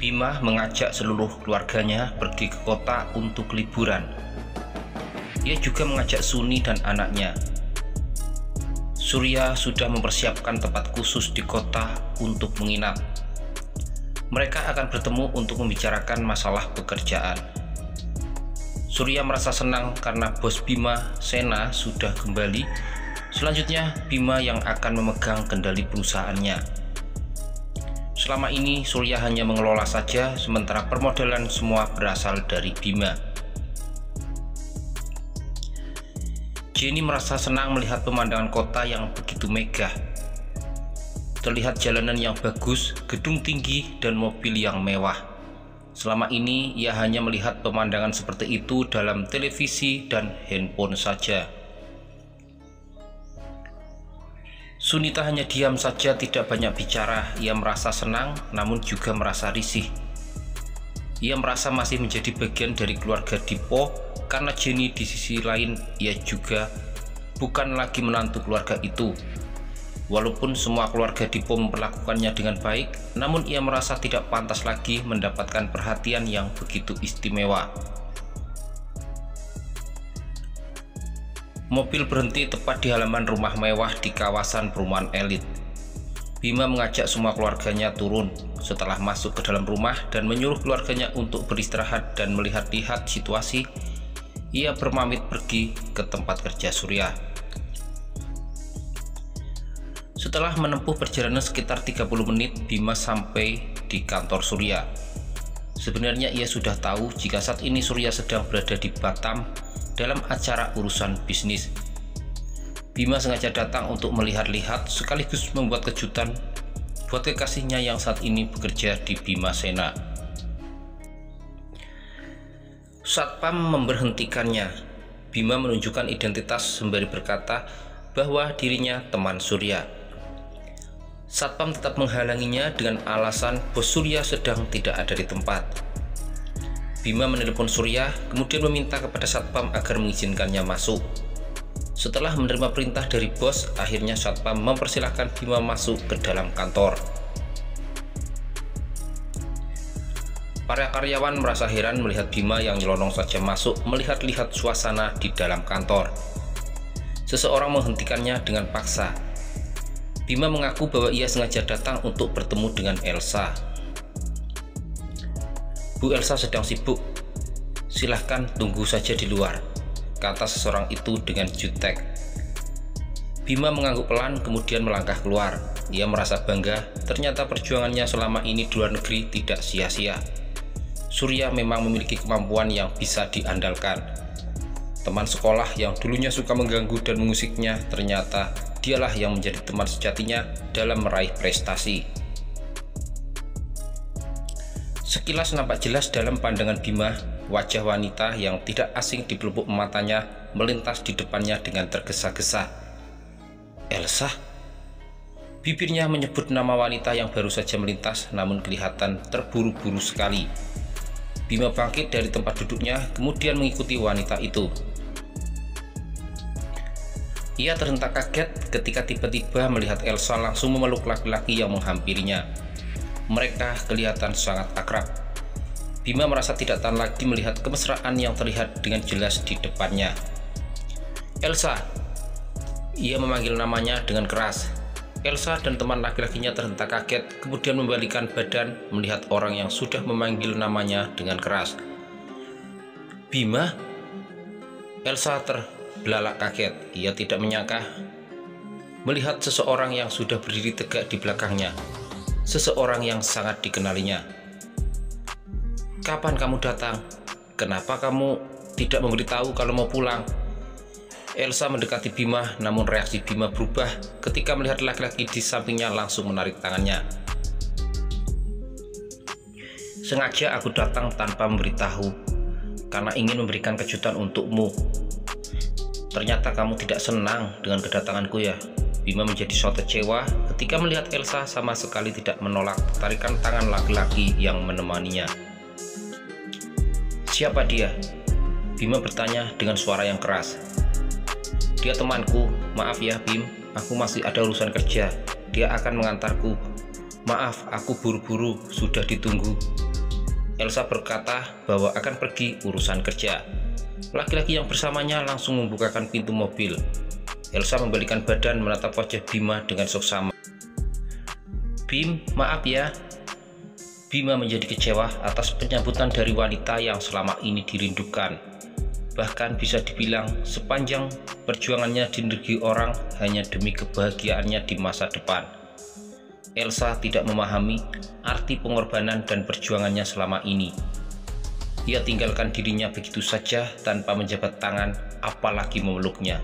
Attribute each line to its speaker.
Speaker 1: Bima mengajak seluruh keluarganya pergi ke kota untuk liburan. Ia juga mengajak Suni dan anaknya. Surya sudah mempersiapkan tempat khusus di kota untuk menginap. Mereka akan bertemu untuk membicarakan masalah pekerjaan. Surya merasa senang karena bos Bima, Sena, sudah kembali. Selanjutnya, Bima yang akan memegang kendali perusahaannya. Selama ini Surya hanya mengelola saja, sementara permodalan semua berasal dari Bima. Jenny merasa senang melihat pemandangan kota yang begitu megah. Terlihat jalanan yang bagus, gedung tinggi, dan mobil yang mewah. Selama ini ia hanya melihat pemandangan seperti itu dalam televisi dan handphone saja. Sunita hanya diam saja, tidak banyak bicara. Ia merasa senang namun juga merasa risih. Ia merasa masih menjadi bagian dari keluarga Dipo karena Jenny di sisi lain ia juga bukan lagi menantu keluarga itu. Walaupun semua keluarga Dipo memperlakukannya dengan baik, namun ia merasa tidak pantas lagi mendapatkan perhatian yang begitu istimewa. Mobil berhenti tepat di halaman rumah mewah di kawasan perumahan elit. Bima mengajak semua keluarganya turun setelah masuk ke dalam rumah dan menyuruh keluarganya untuk beristirahat dan melihat-lihat situasi. Ia berpamit pergi ke tempat kerja Surya. Setelah menempuh perjalanan sekitar 30 menit, Bima sampai di kantor Surya. Sebenarnya ia sudah tahu jika saat ini Surya sedang berada di Batam dalam acara urusan bisnis. Bima sengaja datang untuk melihat-lihat sekaligus membuat kejutan buat kekasihnya yang saat ini bekerja di Bima Sena. Satpam memberhentikannya. Bima menunjukkan identitas sembari berkata bahwa dirinya teman Surya. Satpam tetap menghalanginya dengan alasan bos Surya sedang tidak ada di tempat. Bima menelepon Surya, kemudian meminta kepada Satpam agar mengizinkannya masuk. Setelah menerima perintah dari bos, akhirnya Satpam mempersilahkan Bima masuk ke dalam kantor. Para karyawan merasa heran melihat Bima yang nyelonong saja masuk melihat-lihat suasana di dalam kantor. Seseorang menghentikannya dengan paksa. Bima mengaku bahwa ia sengaja datang untuk bertemu dengan Elsa. Bu Elsa sedang sibuk, silahkan tunggu saja di luar, kata seseorang itu dengan jutek. Bima mengangguk pelan kemudian melangkah keluar. Ia merasa bangga, ternyata perjuangannya selama ini di luar negeri tidak sia-sia. Surya memang memiliki kemampuan yang bisa diandalkan. Teman sekolah yang dulunya suka mengganggu dan mengusiknya, ternyata dialah yang menjadi teman sejatinya dalam meraih prestasi. Sekilas nampak jelas dalam pandangan Bima, wajah wanita yang tidak asing di pelupuk matanya melintas di depannya dengan tergesa-gesa. Elsa? Bibirnya menyebut nama wanita yang baru saja melintas namun kelihatan terburu-buru sekali. Bima bangkit dari tempat duduknya kemudian mengikuti wanita itu. Ia terhentak kaget ketika tiba-tiba melihat Elsa langsung memeluk laki-laki yang menghampirinya. Mereka kelihatan sangat akrab. Bima merasa tidak tahan lagi melihat kemesraan yang terlihat dengan jelas di depannya. Elsa. Ia memanggil namanya dengan keras. Elsa dan teman laki-lakinya terhentak kaget, kemudian membalikkan badan melihat orang yang sudah memanggil namanya dengan keras. Bima? Elsa terbelalak kaget. Ia tidak menyangka melihat seseorang yang sudah berdiri tegak di belakangnya. Seseorang yang sangat dikenalinya. Kapan kamu datang? Kenapa kamu tidak memberitahu kalau mau pulang? Elsa mendekati Bima, namun reaksi Bima berubah ketika melihat laki-laki di sampingnya langsung menarik tangannya. Sengaja aku datang tanpa memberitahu, karena ingin memberikan kejutan untukmu. Ternyata kamu tidak senang dengan kedatanganku ya. Bima menjadi sangat kecewa ketika melihat Elsa sama sekali tidak menolak tarikan tangan laki-laki yang menemaninya. Siapa dia? Bima bertanya dengan suara yang keras. Dia temanku, maaf ya Bim, aku masih ada urusan kerja. Dia akan mengantarku. Maaf, aku buru-buru, sudah ditunggu. Elsa berkata bahwa akan pergi urusan kerja. Laki-laki yang bersamanya langsung membukakan pintu mobil. Elsa membalikan badan menatap wajah Bima dengan seksama. "Bim, maaf ya." Bima menjadi kecewa atas penyambutan dari wanita yang selama ini dirindukan. Bahkan bisa dibilang sepanjang perjuangannya di negeri orang hanya demi kebahagiaannya di masa depan. Elsa tidak memahami arti pengorbanan dan perjuangannya selama ini. Ia tinggalkan dirinya begitu saja tanpa menjabat tangan, apalagi memeluknya.